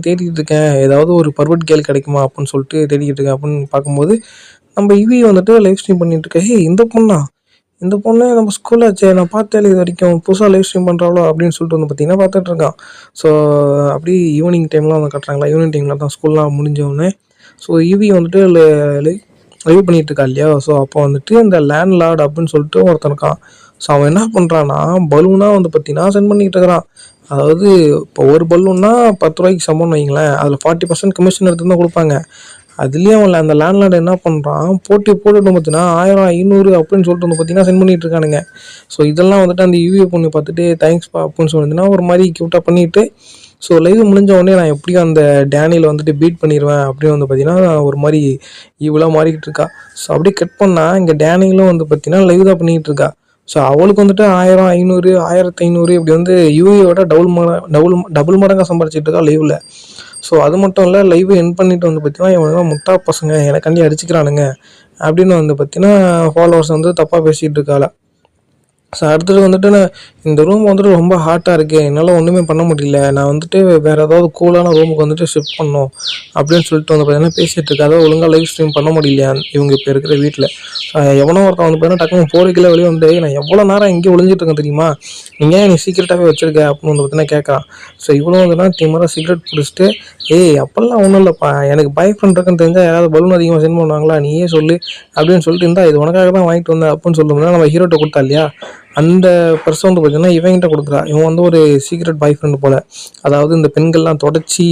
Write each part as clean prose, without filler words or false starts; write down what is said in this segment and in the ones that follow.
தேடிட்டு இருக்கேன். ஏதாவது ஒரு பர்வட் கேர்ள் கிடைக்குமா அப்படின்னு சொல்லிட்டு தேடிக்கிட்டு இருக்கேன் அப்படின்னு பார்க்கும்போது, நம்ம யுவி வந்துட்டு லைவ் ஸ்ட்ரீம் பண்ணிட்டு இருக்கேன். "ஏய் இந்த பொண்ணா? இந்த பொண்ணு நம்ம ஸ்கூல் ஆச்சே! நான் பார்த்தே இல்ல இதுவரைக்கும். புதுசா லைவ் ஸ்ட்ரீம் பண்றாளோ!" அப்படின்னு சொல்லிட்டு வந்து பார்த்தீங்கன்னா பார்த்துட்டு இருக்கான். ஸோ அப்படியே ஈவினிங் டைம்லாம் வந்து காட்டுறாங்களா, ஈவினிங் டைம்ல தான் ஸ்கூல்லாம் முடிஞ்ச உடனே. ஸோ யுவி வந்துட்டு லைவ் லைவ் பண்ணிட்டு இருக்கா இல்லையா? ஸோ அப்போ வந்துட்டு இந்த லேண்ட் லார்ட் அப்படின்னு சொல்லிட்டு ஒருத்தன் இருக்கான். ஸோ அவன் என்ன பண்ணுறான்னா, பலூனா வந்து பார்த்தீங்கன்னா சென்ட் பண்ணிட்டு இருக்கிறான். அதாவது இப்போ ஒரு பலூன்னா ₹10 சமம்னு வைங்களேன். அதில் 40% கமிஷன் எடுத்து தான் கொடுப்பாங்க. அதுலேயும் அவன் அந்த லேண்ட்லார்ட் என்ன பண்ணுறான், போட்டி போட்டுட்டு பார்த்தீங்கன்னா 1000, 500 அப்படின்னு சொல்லிட்டு வந்து பார்த்தீங்கன்னா சென்ட் பண்ணிட்டு இருக்கானுங்க. ஸோ இதெல்லாம் வந்துட்டு அந்த யுஏ பொண்ணு பார்த்துட்டு தேங்க்ஸ்ப்பா அப்படின்னு சொல்லிட்டுனா ஒரு மாதிரி க்யூட்டாக பண்ணிட்டு, ஸோ லைவ் முடிஞ்ச உடனே நான் எப்படியும் அந்த டேனியில் வந்துட்டு பீட் பண்ணிடுவேன் அப்படின்னு வந்து பார்த்தீங்கன்னா ஒரு மாதிரி ஈவலாக மாறிக்கிட்டு இருக்கா. ஸோ அப்படியே கட் பண்ணால் இங்கே டேனியிலும் வந்து பார்த்தீங்கன்னா லைவ் தான் பண்ணிக்கிட்டு இருக்கா. ஸோ அவளுக்கு வந்துட்டு 1000, 500, 1500 இப்படி வந்து யுஏயோட டபுள் மடங்காக சம்பாரிச்சிட்டு இருக்கா லைவில். ஸோ அது மட்டும் இல்லை, லைவ் என் பண்ணிட்டு வந்து பார்த்தீங்கன்னா இவனுங்க முட்டா பசங்க எனக்காண்டி அடிச்சுக்கிறானுங்க அப்படின்னு வந்து பார்த்தீங்கன்னா ஃபாலோவர்ஸ் வந்து தப்பாக பேசிகிட்டு இருக்காள. ஸோ அடுத்தது வந்துட்டு நான் இந்த ரூம் வந்துட்டு ரொம்ப ஹாட்டாக இருக்குது, என்னால் ஒன்றுமே பண்ண முடியல, நான் வந்துட்டு வேறு ஏதாவது கூலான ரூமுக்கு வந்துட்டு ஷிஃப்ட் பண்ணணும் அப்படின்னு சொல்லிட்டு வந்து பார்த்தீங்கன்னா பேசிகிட்டு இருக்கா. அதாவது ஒழுங்காக லைவ் ஸ்ட்ரீம் பண்ண முடியலையா இவங்க இப்போ இருக்கிற வீட்டில். எவனோ ஒருத்தன் வந்து பார்த்தீங்கன்னா டக்குனு 4 கிலோ வெளியே வந்து, நான் எவ்வளோ நேரம் இங்கே ஒளிஞ்சிட்டு இருக்கேன் தெரியுமா, நீங்கள் ஏன் நீ சீக்கிரட்டாகவே வச்சிருக்க அப்படின்னு வந்து பார்த்தீங்கன்னா கேட்குறான். ஸோ இவ்வளோ வந்துன்னா திமராக சிகரெட் பிடிச்சிட்டு, ஏய் அப்போல்லாம் ஒன்றும் இல்லைப்பா, எனக்கு பாய் ஃப்ரெண்ட் இருக்குன்னு தெரிஞ்சால் யாராவது பலூன் அதிகமாக சென்ட் பண்ணுவாங்களா, நீயே சொல்லு அப்படின்னு சொல்லிட்டு இருந்தா இது உனக்காக தான் வாங்கிட்டு வந்தேன் அப்படின்னு சொல்லும்போது நம்ம ஹீரோட்ட கொடுத்தா இல்லையா, அந்த பர்சன் வந்து பார்த்தீங்கன்னா இவன்கிட்ட கொடுக்குறா. இவன் வந்து ஒரு சீக்ரெட் பாய் ஃப்ரெண்டு போல். அதாவது இந்த பெண்கள்லாம் தொடச்சி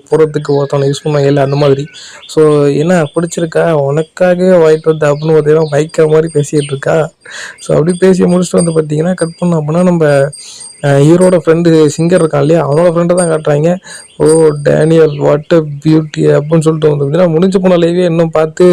போகிறதுக்கு ஒருத்தவனை யூஸ் பண்ணுவாங்க இல்லை அந்த மாதிரி. ஸோ என்ன பிடிச்சிருக்கா, உனக்காகவே வாங்கிட்டு வந்து அப்படின்னு பார்த்தீங்கன்னா பயக்கிற மாதிரி பேசிகிட்டு இருக்கா. ஸோ அப்படி பேசி முடிச்சுட்டு வந்து பார்த்தீங்கன்னா கட் பண்ணோம் அப்படின்னா நம்ம ஹீரோட ஃப்ரெண்டு சிங்கர் இருக்கான் இல்லையா, அவனோட ஃப்ரெண்டை தான் காட்டுறாங்க. ஓ டேனியல் வாட் அ பியூட்டி அப்படின்னு சொல்லிட்டு வந்து பார்த்தீங்கன்னா முடிஞ்சு போன லைவே இன்னும் பார்த்து